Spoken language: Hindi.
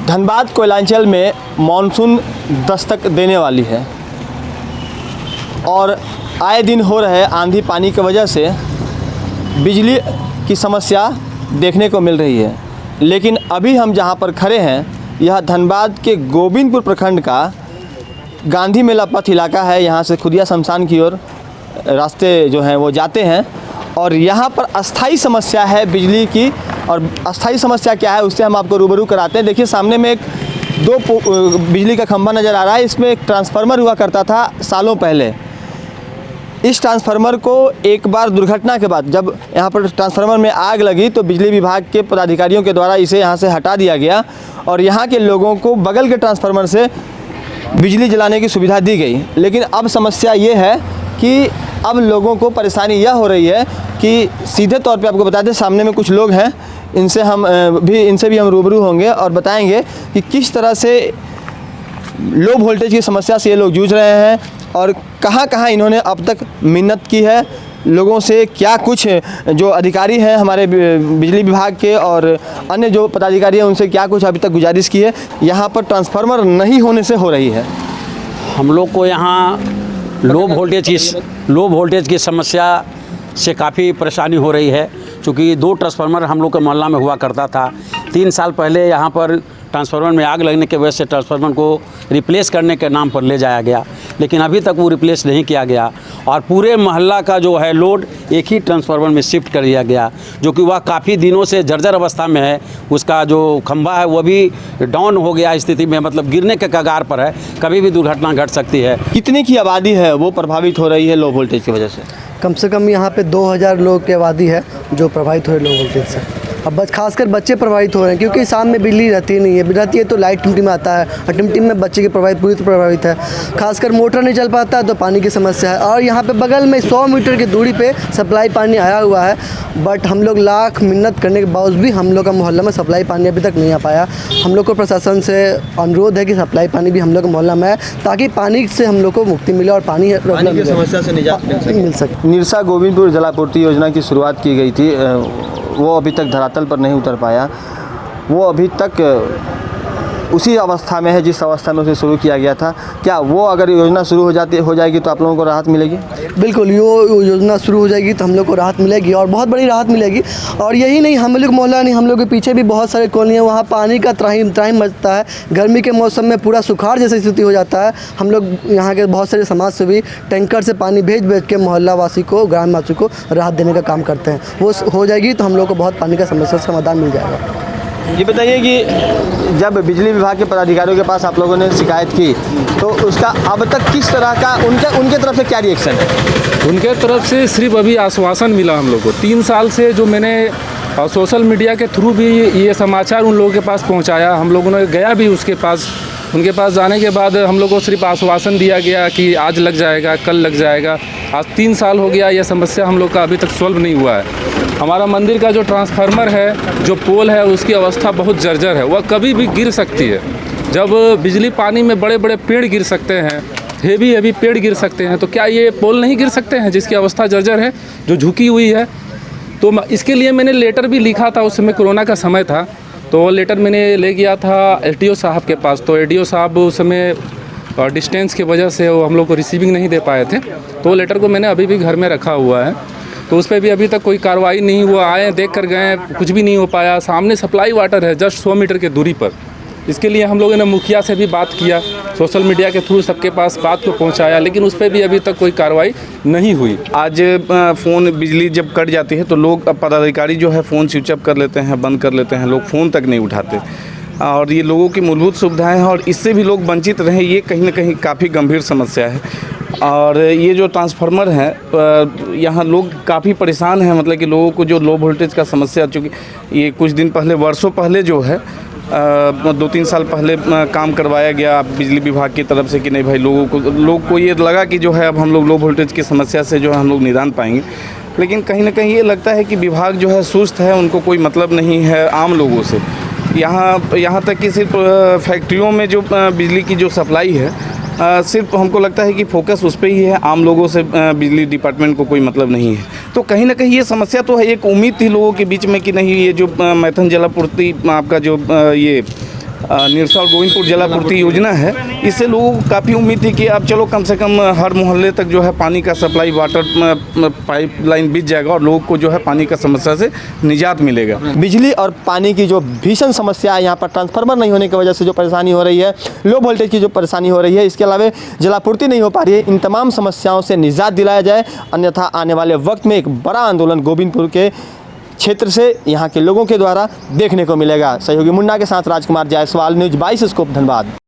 धनबाद कोयलांचल में मानसून दस्तक देने वाली है और आए दिन हो रहे आंधी पानी की वजह से बिजली की समस्या देखने को मिल रही है। लेकिन अभी हम जहां पर खड़े हैं यह धनबाद के गोविंदपुर प्रखंड का गांधी मेला पथ इलाका है। यहाँ से खुदिया शमशान की ओर रास्ते जो हैं वो जाते हैं और यहाँ पर अस्थाई समस्या है बिजली की। और अस्थाई समस्या क्या है उससे हम आपको रूबरू कराते हैं। देखिए सामने में एक बिजली का खंभा नज़र आ रहा है। इसमें एक ट्रांसफार्मर हुआ करता था सालों पहले। इस ट्रांसफार्मर को एक बार दुर्घटना के बाद जब यहाँ पर ट्रांसफार्मर में आग लगी तो बिजली विभाग के पदाधिकारियों के द्वारा इसे यहाँ से हटा दिया गया और यहाँ के लोगों को बगल के ट्रांसफार्मर से बिजली जलाने की सुविधा दी गई। लेकिन अब समस्या ये है कि अब लोगों को परेशानी यह हो रही है कि सीधे तौर पे आपको बता दें, सामने में कुछ लोग हैं, इनसे भी हम रूबरू होंगे और बताएंगे कि किस तरह से लो वोल्टेज की समस्या से ये लोग जूझ रहे हैं और कहाँ इन्होंने अब तक मिन्नत की है लोगों से। क्या कुछ जो अधिकारी हैं हमारे बिजली विभाग के और अन्य जो पदाधिकारी हैं उनसे क्या कुछ अभी तक गुजारिश की है। यहाँ पर ट्रांसफार्मर नहीं होने से हो रही है। हम लोग को यहाँ लो वोल्टेज की समस्या से काफ़ी परेशानी हो रही है, क्योंकि 2 ट्रांसफार्मर हम लोग के मोहल्ला में हुआ करता था। 3 साल पहले यहाँ पर ट्रांसफार्मर में आग लगने की वजह से ट्रांसफार्मर को रिप्लेस करने के नाम पर ले जाया गया, लेकिन अभी तक वो रिप्लेस नहीं किया गया और पूरे मोहल्ला का जो है लोड एक ही ट्रांसफार्मर में शिफ्ट कर दिया गया, जो कि वह काफ़ी दिनों से जर्जर अवस्था में है। उसका जो खंभा है वो भी डाउन हो गया स्थिति में, मतलब गिरने के कगार पर है, कभी भी दुर्घटना घट सकती है। कितने की आबादी है वो प्रभावित हो रही है लो वोल्टेज की वजह से कम यहाँ पे 2000 लोग की आबादी है जो प्रभावित हो रही है लो वोल्टेज से। अब बस खासकर बच्चे प्रभावित हो रहे हैं, क्योंकि शाम में बिजली रहती नहीं है। रहती है तो लाइट टिमटिम आता है और टिमटिम में बच्चे की पूरी तरह प्रभावित है। खासकर मोटर नहीं चल पाता है तो पानी की समस्या है। और यहाँ पे बगल में 100 मीटर की दूरी पे सप्लाई पानी आया हुआ है, बट हम लोग लाख मिन्नत करने के बावजूद भी हम लोग का मोहल्ला में सप्लाई पानी अभी तक नहीं आ पाया। हम लोग को प्रशासन से अनुरोध है कि सप्लाई पानी भी हम लोग के मोहल्ला में है, ताकि पानी से हम लोग को मुक्ति मिले और पानी की समस्या से निजात मिल सके। निरसा गोविंदपुर जलापूर्ति योजना की शुरुआत की गई थी, वो अभी तक धरातल पर नहीं उतर पाया। वो अभी तक उसी अवस्था में है जिस अवस्था में उसे शुरू किया गया था। क्या वो अगर योजना शुरू हो जाएगी तो आप लोगों को राहत मिलेगी? बिल्कुल, यो योजना शुरू हो जाएगी तो हम लोग को राहत मिलेगी और बहुत बड़ी राहत मिलेगी। और यही नहीं, हम लोग मोहल्ला नहीं, हम लोग के पीछे भी बहुत सारे कॉलोनियाँ, वहाँ पानी का त्राहिम मचता है। गर्मी के मौसम में पूरा सुखाड़ जैसी स्थिति हो जाता है। हम लोग यहाँ के बहुत सारे समाज सेवी टैंकर से पानी भेज के मोहल्ला वासी को, ग्रामवासी को राहत देने का काम करते हैं। वो हो जाएगी तो हम लोग को बहुत पानी का समस्या समाधान मिल जाएगा। ये बताइए कि जब बिजली विभाग के पदाधिकारियों के पास आप लोगों ने शिकायत की तो उसका अब तक किस तरह का उनके तरफ से क्या रिएक्शन है? उनके तरफ से सिर्फ अभी आश्वासन मिला हम लोग को। 3 साल से जो मैंने सोशल मीडिया के थ्रू भी ये समाचार उन लोगों के पास पहुंचाया, हम लोगों ने गया भी उनके पास जाने के बाद हम लोग को सिर्फ आश्वासन दिया गया कि आज लग जाएगा, कल लग जाएगा। आज 3 साल हो गया, यह समस्या हम लोग का अभी तक सॉल्व नहीं हुआ है। हमारा मंदिर का जो ट्रांसफार्मर है, जो पोल है, उसकी अवस्था बहुत जर्जर है, वह कभी भी गिर सकती है। जब बिजली पानी में बड़े बड़े पेड़ गिर सकते हैं, हेवी पेड़ गिर सकते हैं, तो क्या ये पोल नहीं गिर सकते हैं जिसकी अवस्था जर्जर है, जो झुकी हुई है? तो इसके लिए मैंने लेटर भी लिखा था। उस समय कोरोना का समय था, तो वो लेटर मैंने ले गया था एसडीओ साहब के पास। तो एसडीओ साहब उस समय डिस्टेंस की वजह से वो हम लोग को रिसीविंग नहीं दे पाए थे, तो वो लेटर को मैंने अभी भी घर में रखा हुआ है। तो उस पर भी अभी तक कोई कार्रवाई नहीं हुआ। आए, देख कर गए, कुछ भी नहीं हो पाया। सामने सप्लाई वाटर है जस्ट 100 मीटर की दूरी पर। इसके लिए हम लोगों ने मुखिया से भी बात किया, सोशल मीडिया के थ्रू सबके पास बात को पहुंचाया, लेकिन उस पर भी अभी तक कोई कार्रवाई नहीं हुई। आज फ़ोन बिजली जब कट जाती है तो लोग, पदाधिकारी जो है फ़ोन स्विच ऑफ कर लेते हैं, बंद कर लेते हैं, लोग फ़ोन तक नहीं उठाते और ये लोगों की मूलभूत सुविधाएं हैं और इससे भी लोग वंचित रहें, ये कहीं ना कहीं काफ़ी गंभीर समस्या है। और ये जो ट्रांसफार्मर है, यहाँ लोग काफ़ी परेशान हैं। मतलब कि लोगों को जो लो वोल्टेज का समस्या, चूँकि ये कुछ दिन पहले, वर्षों पहले जो है 2-3 साल पहले काम करवाया गया बिजली विभाग की तरफ से कि नहीं भाई, लोग को ये लगा कि जो है अब हम लोग लो वोल्टेज की समस्या से जो है हम लोग निदान पाएंगे। लेकिन कहीं ना कहीं ये लगता है कि विभाग जो है सुस्त है, उनको कोई मतलब नहीं है आम लोगों से। यहाँ तक कि सिर्फ फैक्ट्रियों में जो बिजली की जो सप्लाई है, सिर्फ हमको लगता है कि फोकस उस पर ही है, आम लोगों से बिजली डिपार्टमेंट को कोई मतलब नहीं है। तो कहीं ना कहीं ये समस्या तो है। एक उम्मीद थी लोगों के बीच में कि नहीं, ये जो मैथन जलापूर्ति आपका जो ये निरसा और गोविंदपुर जलापूर्ति योजना है, इससे लोगों को काफ़ी उम्मीद थी कि अब चलो कम से कम हर मोहल्ले तक जो है पानी का सप्लाई, वाटर पाइपलाइन बिछ जाएगा और लोगों को जो है पानी का समस्या से निजात मिलेगा। बिजली और पानी की जो भीषण समस्या है यहाँ पर, ट्रांसफार्मर नहीं होने की वजह से जो परेशानी हो रही है, लो वोल्टेज की जो परेशानी हो रही है, इसके अलावा जलापूर्ति नहीं हो पा रही है, इन तमाम समस्याओं से निजात दिलाया जाए, अन्यथा आने वाले वक्त में एक बड़ा आंदोलन गोविंदपुर के क्षेत्र से यहाँ के लोगों के द्वारा देखने को मिलेगा। सहयोगी मुन्ना के साथ राजकुमार जायसवाल, न्यूज़ 22 स्कोप, धनबाद।